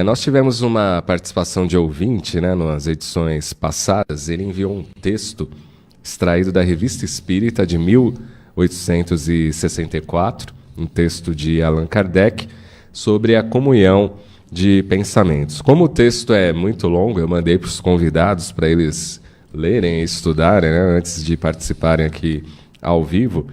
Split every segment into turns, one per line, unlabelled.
Nós tivemos uma participação de ouvinte, né, nas edições passadas. Ele enviou um texto extraído da Revista Espírita de 1864, um texto de Allan Kardec, sobre a comunhão de pensamentos. Como o texto é muito longo, eu mandei para os convidados para eles lerem e estudarem, né, antes de participarem aqui ao vivo.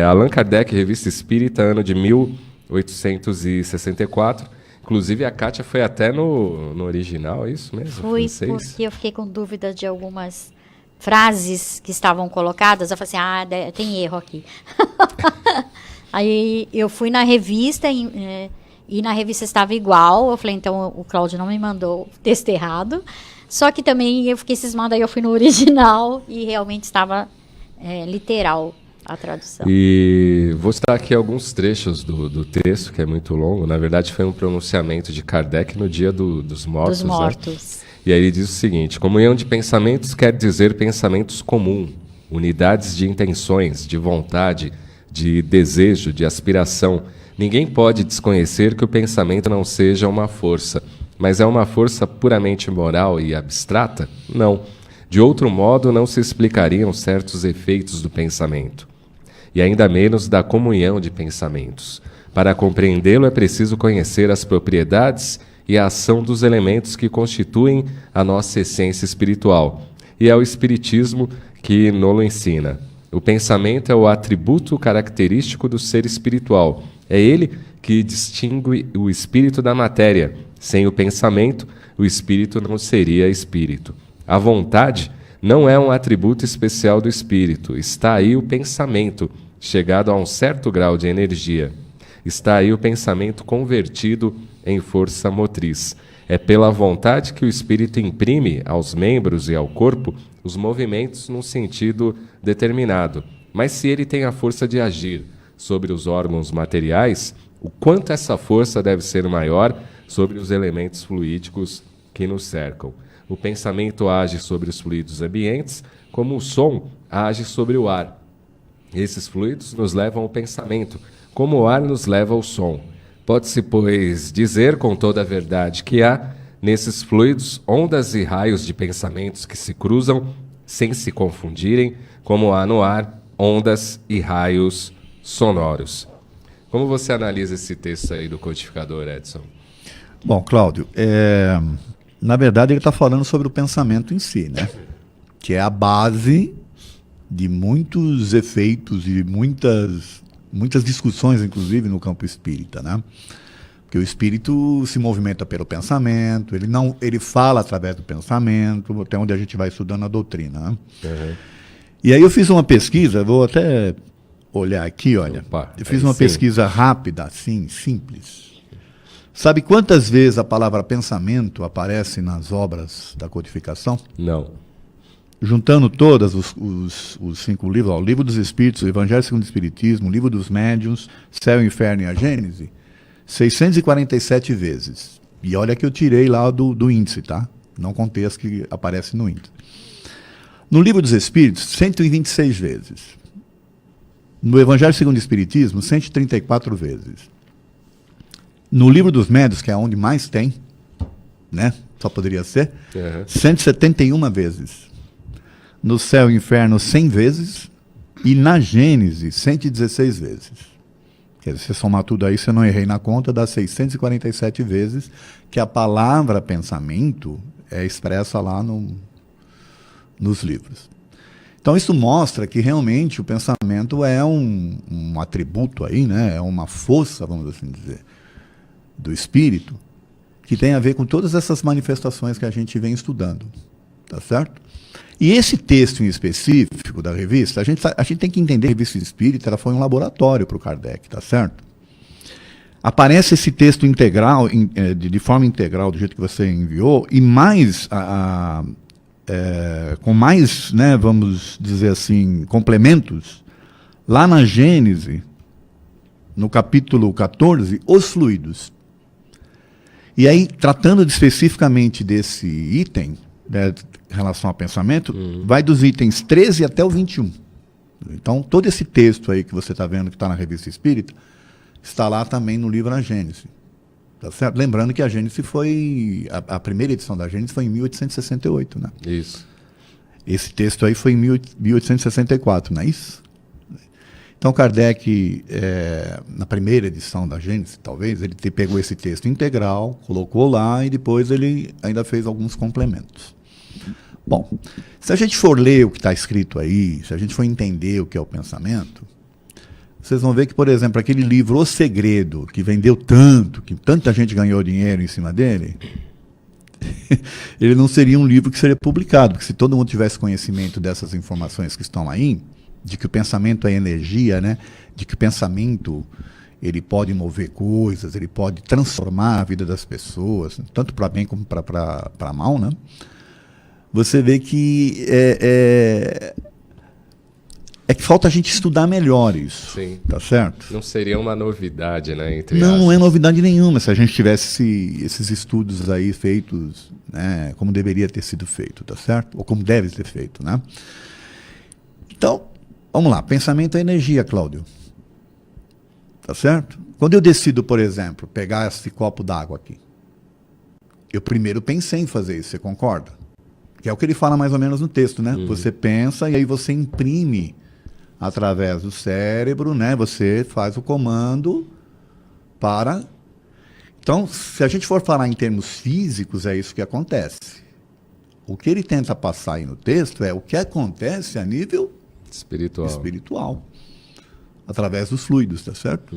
Allan Kardec, Revista Espírita, ano de 1864. Inclusive, a Kátia foi até no original, é isso mesmo?
Fui, porque eu fiquei com dúvida de algumas frases que estavam colocadas. Eu falei assim, tem erro aqui. Aí eu fui na revista e na revista estava igual. Eu falei, então o Cláudio não me mandou o texto errado. Só que também eu fiquei cismada, aí eu fui no original e realmente estava literal a tradução.
E vou citar aqui alguns trechos do texto, que é muito longo. Na verdade, foi um pronunciamento de Kardec no dia dos mortos.
Dos mortos.
Né? E aí ele diz o seguinte: comunhão de pensamentos quer dizer pensamentos comum, unidades de intenções, de vontade, de desejo, de aspiração. Ninguém pode desconhecer que o pensamento não seja uma força, mas é uma força puramente moral e abstrata? Não. De outro modo, não se explicariam certos efeitos do pensamento. E ainda menos da comunhão de pensamentos. Para compreendê-lo é preciso conhecer as propriedades e a ação dos elementos que constituem a nossa essência espiritual. E é o Espiritismo que nos ensina. O pensamento é o atributo característico do ser espiritual. É ele que distingue o espírito da matéria. Sem o pensamento, o espírito não seria espírito. A vontade não é um atributo especial do espírito. Está aí o pensamento, chegado a um certo grau de energia. Está aí o pensamento convertido em força motriz. É pela vontade que o espírito imprime aos membros e ao corpo os movimentos num sentido determinado. Mas se ele tem a força de agir sobre os órgãos materiais, o quanto essa força deve ser maior sobre os elementos fluídicos que nos cercam. O pensamento age sobre os fluidos ambientes, como o som age sobre o ar. Esses fluidos nos levam ao pensamento, como o ar nos leva ao som. Pode-se, pois, dizer com toda a verdade que há, nesses fluidos, ondas e raios de pensamentos que se cruzam sem se confundirem, como há no ar ondas e raios sonoros. Como você analisa esse texto aí do codificador, Edson?
Bom, Cláudio, na verdade ele está falando sobre o pensamento em si, né? Que é a base de muitos efeitos e muitas discussões, inclusive, no campo espírita, né? Porque o espírito se movimenta pelo pensamento, ele fala através do pensamento, até onde a gente vai estudando a doutrina, né? Uhum. E aí eu fiz uma pesquisa, vou até olhar aqui, olha.
Opa,
eu fiz uma pesquisa rápida, assim, simples. Sabe quantas vezes a palavra pensamento aparece nas obras da codificação?
Não.
Juntando todas os 5 livros, o Livro dos Espíritos, o Evangelho segundo o Espiritismo, o Livro dos Médiuns, Céu, Inferno e a Gênese, 647 vezes. E olha que eu tirei lá do índice, tá? Não contei as que aparecem no índice. No Livro dos Espíritos, 126 vezes. No Evangelho segundo o Espiritismo, 134 vezes. No Livro dos Médiuns, que é onde mais tem, né? Só poderia ser, 171 vezes. No Céu e Inferno, 100 vezes. E na Gênese, 116 vezes. Quer dizer, se você somar tudo aí, se eu não errei na conta, dá 647 vezes que a palavra pensamento é expressa lá nos livros. Então isso mostra que realmente o pensamento é um atributo aí, né? É uma força, vamos assim dizer, do espírito, que tem a ver com todas essas manifestações que a gente vem estudando, tá certo? E esse texto em específico da revista, a gente tem que entender que a revista espírita ela foi um laboratório para o Kardec, tá certo? Aparece esse texto integral, de forma integral, do jeito que você enviou, e mais, com mais, né, vamos dizer assim, complementos, lá na Gênese, no capítulo 14, os fluidos. E aí, tratando especificamente desse item, né, em relação ao pensamento, vai dos itens 13 até o 21. Então, todo esse texto aí que você está vendo, que está na Revista Espírita, está lá também no livro A Gênese. Tá certo? Lembrando que a Gênese foi... A primeira edição da Gênese foi em 1868, né?
Isso.
Esse texto aí foi em 1864, não é isso? Então, Kardec, na primeira edição da Gênese, talvez, ele pegou esse texto integral, colocou lá e depois ele ainda fez alguns complementos. Bom, se a gente for ler o que está escrito aí, se a gente for entender o que é o pensamento, vocês vão ver que, por exemplo, aquele livro O Segredo, que vendeu tanto, que tanta gente ganhou dinheiro em cima dele, ele não seria um livro que seria publicado, porque se todo mundo tivesse conhecimento dessas informações que estão aí, de que o pensamento é energia, né? De que o pensamento ele pode mover coisas, ele pode transformar a vida das pessoas, tanto para bem como para mal, né? Você vê que que falta a gente estudar melhor isso.
Sim.
Tá certo?
Não seria uma novidade, né?
Não é novidade nenhuma se a gente tivesse esses estudos aí feitos, né, como deveria ter sido feito, tá certo? Ou como deve ser feito, né? Então, vamos lá. Pensamento é energia, Cláudio. Tá certo? Quando eu decido, por exemplo, pegar esse copo d'água aqui, eu primeiro pensei em fazer isso, você concorda? Que é o que ele fala mais ou menos no texto, né? Você pensa e aí você imprime através do cérebro, né? Você faz o comando para... Então, se a gente for falar em termos físicos, é isso que acontece. O que ele tenta passar aí no texto é o que acontece a nível espiritual, através dos fluidos, tá certo?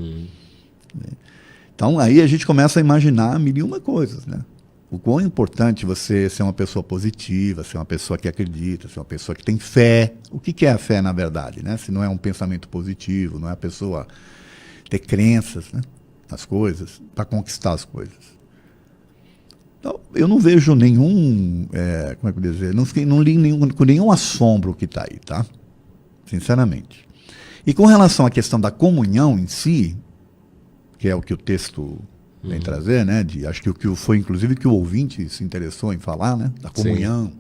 Então, aí a gente começa a imaginar mil e uma coisas, né? O quão é importante você ser uma pessoa positiva, ser uma pessoa que acredita, ser uma pessoa que tem fé. O que é a fé, na verdade, né? Se não é um pensamento positivo, não é a pessoa ter crenças, né, nas coisas, para conquistar as coisas. Então, eu não vejo nenhum, como é que eu dizer, não li com nenhum assombro que está aí, tá? Sinceramente. E com relação à questão da comunhão em si, que é o que o texto vem trazer, né? Acho que o que foi, inclusive, que o ouvinte se interessou em falar, né? Da comunhão. Sim.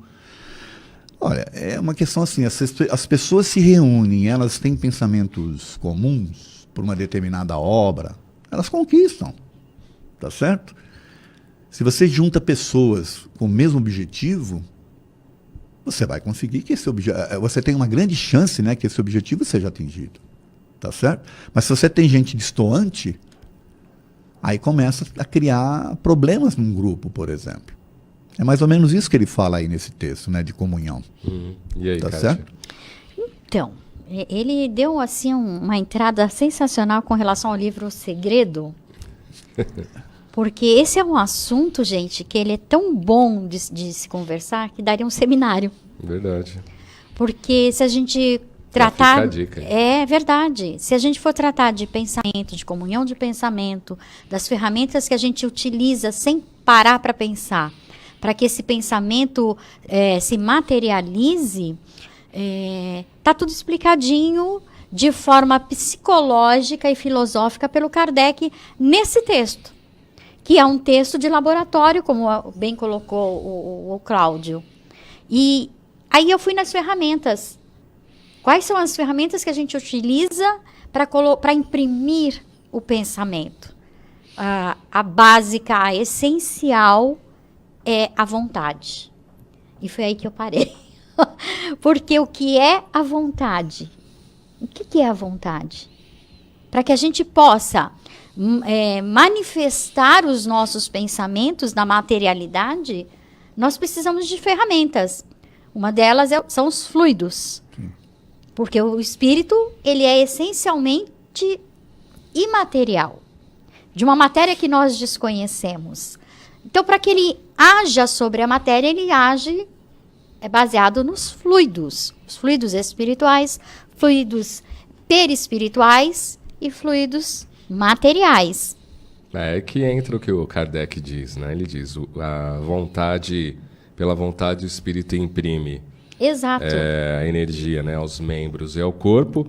Olha, é uma questão assim, as pessoas se reúnem, elas têm pensamentos comuns por uma determinada obra, elas conquistam, tá certo? Se você junta pessoas com o mesmo objetivo, você vai conseguir que esse objetivo, você tem uma grande chance, né, que esse objetivo seja atingido, tá certo? Mas se você tem gente destoante, aí começa a criar problemas num grupo, por exemplo. É mais ou menos isso que ele fala aí nesse texto, né, de comunhão.
E aí,
tá
Kátia?
certo?
Então, ele deu assim uma entrada sensacional com relação ao livro O Segredo, porque esse é um assunto, gente, que ele é tão bom de se conversar que daria um seminário.
Verdade.
Porque se a gente tratar... É verdade. Se a gente for tratar de pensamento, de comunhão de pensamento, das ferramentas que a gente utiliza sem parar para pensar, para que esse pensamento se materialize, tá tudo explicadinho de forma psicológica e filosófica pelo Kardec nesse texto, que é um texto de laboratório, como bem colocou o Cláudio. E aí eu fui nas ferramentas. Quais são as ferramentas que a gente utiliza para imprimir o pensamento? A básica, a essencial é a vontade. E foi aí que eu parei. Porque o que é a vontade? O que é a vontade? Para que a gente possa manifestar os nossos pensamentos na materialidade, nós precisamos de ferramentas. Uma delas são os fluidos. Porque o espírito, ele é essencialmente imaterial, de uma matéria que nós desconhecemos. Então, para que ele haja sobre a matéria, ele age baseado nos fluidos. Os fluidos espirituais, fluidos perispirituais e fluidos materiais.
É que entra o que o Kardec diz, né? Ele diz, a vontade, pela vontade o espírito imprime.
Exato.
A energia, né, aos membros e ao corpo,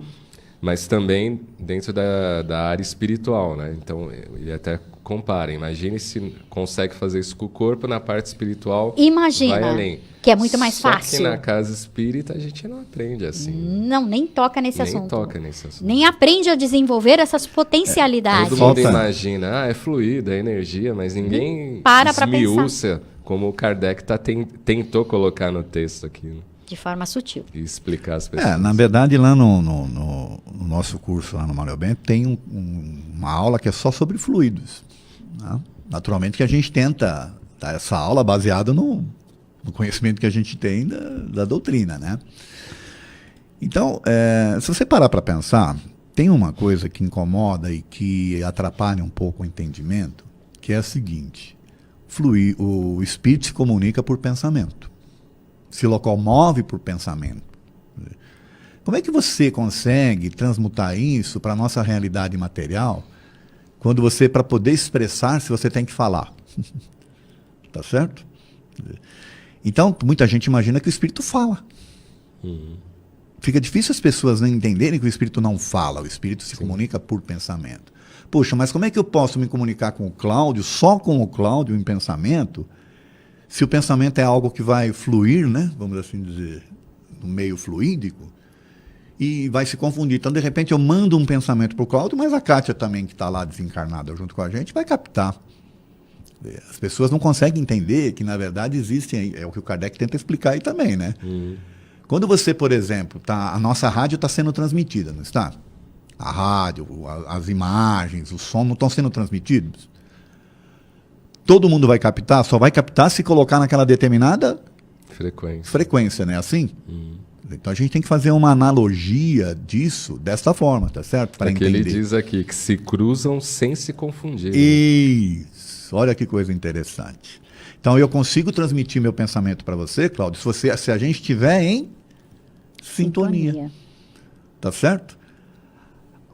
mas também dentro da área espiritual, né? Então, ele até compara. Imagine se consegue fazer isso com o corpo, na parte espiritual
Imagina,
vai além.
que é muito mais
Só
fácil.
que na casa espírita a gente não aprende assim.
Não, nem toca nesse
Nem
assunto.
toca nesse assunto.
Nem aprende a desenvolver essas potencialidades.
Todo mundo
Falta.
imagina, é fluido, é energia, mas ninguém
para pra
esmiuça como o Kardec tentou colocar no texto aqui, né?
De forma sutil.
E explicar às pessoas.
Na verdade, lá no nosso curso, lá no Manuel Bento, tem uma aula que é só sobre fluidos. Né? Naturalmente que a gente tenta dar essa aula baseada no conhecimento que a gente tem da doutrina, né? Então, se você parar para pensar, tem uma coisa que incomoda e que atrapalha um pouco o entendimento, que é a seguinte: o espírito se comunica por pensamento, se locomove por pensamento. Como é que você consegue transmutar isso para a nossa realidade material, quando você, para poder expressar-se, você tem que falar? Tá certo? Então, muita gente imagina que o espírito fala. Fica difícil as pessoas não entenderem que o espírito não fala, o espírito se comunica por pensamento. Poxa, mas como é que eu posso me comunicar com o Cláudio, só com o Cláudio em pensamento, se o pensamento é algo que vai fluir, né, vamos assim dizer, no meio fluídico, e vai se confundir. Então, de repente, eu mando um pensamento para o Cláudio, mas a Kátia também, que está lá desencarnada junto com a gente, vai captar. As pessoas não conseguem entender que, na verdade, existem, é o que o Kardec tenta explicar aí também, né? Quando você, por exemplo, a nossa rádio está sendo transmitida, não está? A rádio, as imagens, o som não estão sendo transmitidos. Todo mundo vai captar, só vai captar se colocar naquela determinada frequência, né? Assim? Então a gente tem que fazer uma analogia disso dessa forma, tá certo? Para entender.
Ele diz aqui que se cruzam sem se confundir.
Isso, olha que coisa interessante. Então eu consigo transmitir meu pensamento para você, Cláudio, se a gente estiver em sintonia. Tá certo?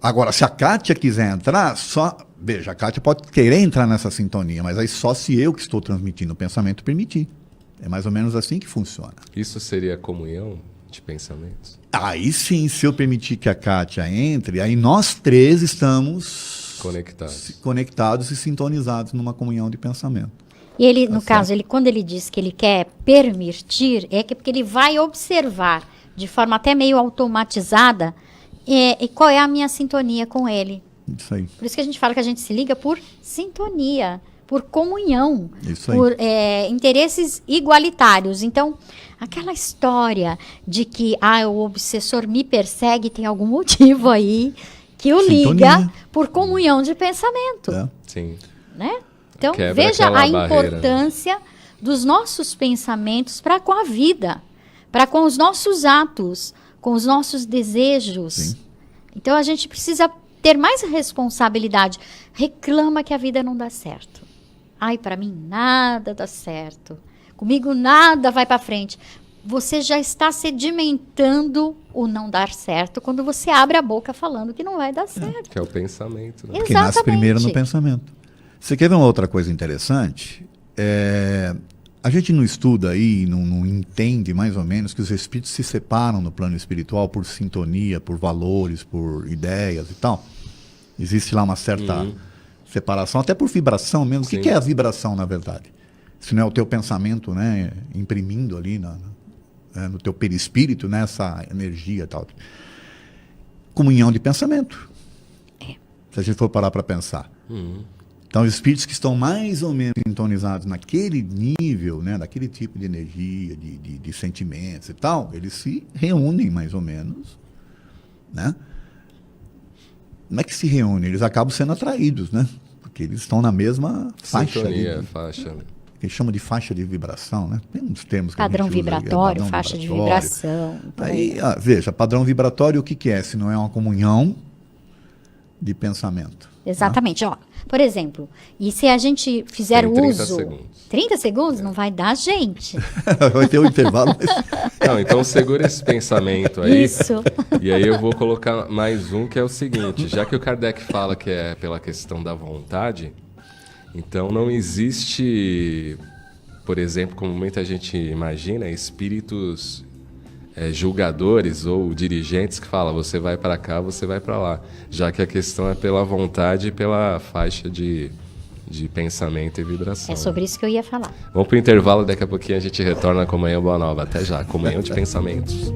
Agora, se a Kátia quiser entrar, veja, a Kátia pode querer entrar nessa sintonia, mas aí só se eu que estou transmitindo o pensamento permitir. É mais ou menos assim que funciona.
Isso seria comunhão de pensamentos?
Aí sim, se eu permitir que a Kátia entre, aí nós três estamos conectados e sintonizados numa comunhão de pensamento.
E ele, no caso, quando ele diz que ele quer permitir, porque ele vai observar de forma até meio automatizada e qual é a minha sintonia com ele.
Isso aí.
Por isso que a gente fala que a gente se liga por sintonia, por comunhão,
isso aí.
por interesses igualitários. Então, aquela história de que o obsessor me persegue, tem algum motivo aí que o liga por comunhão de pensamento.
Sim.
Né? Então,
Quebra
veja a
barreira,
importância dos nossos pensamentos para com a vida, para com os nossos atos, com os nossos desejos.
Sim.
Então, a gente precisa ter mais responsabilidade. Reclama que a vida não dá certo. Para mim nada dá certo. Comigo nada vai para frente. Você já está sedimentando o não dar certo quando você abre a boca falando que não vai dar certo.
Que é o pensamento. Né?
Porque nasce primeiro no pensamento. Você quer ver uma outra coisa interessante? A gente não estuda aí, não entende mais ou menos que os espíritos se separam no plano espiritual por sintonia, por valores, por ideias e tal. Existe lá uma certa separação, até por vibração mesmo. O que é a vibração, na verdade? Se não é o teu pensamento, né, imprimindo ali no teu perispírito, né, essa energia e tal. Comunhão de pensamento. Se a gente for parar para pensar. Então, os espíritos que estão mais ou menos sintonizados naquele nível, né, daquele tipo de energia, de sentimentos e tal, eles se reúnem mais ou menos, né? Não é que se reúnem, eles acabam sendo atraídos, né? Porque eles estão na mesma faixa.
Sintonia, faixa.
Que chama de faixa de vibração, né? Tem uns termos que
padrão
a gente usa
vibratório,
aí,
faixa de vibração.
Aí, veja, padrão vibratório, o que é? Se não é uma comunhão de pensamento.
Exatamente. Ó, por exemplo, e se a gente fizer
Tem
o
30
uso...
segundos.
30 segundos? Não vai dar, gente.
Vai ter um intervalo.
Não, então segura esse pensamento aí.
Isso.
E aí eu vou colocar mais um, que é o seguinte. Já que o Kardec fala que é pela questão da vontade, então não existe, por exemplo, como muita gente imagina, espíritos julgadores ou dirigentes que falam, você vai para cá, você vai para lá. Já que a questão é pela vontade e pela faixa de pensamento e vibração.
É sobre isso que eu ia falar.
Vamos para o intervalo, daqui a pouquinho a gente retorna à Comunhão Boa Nova. Até já, Comunhão de Pensamentos.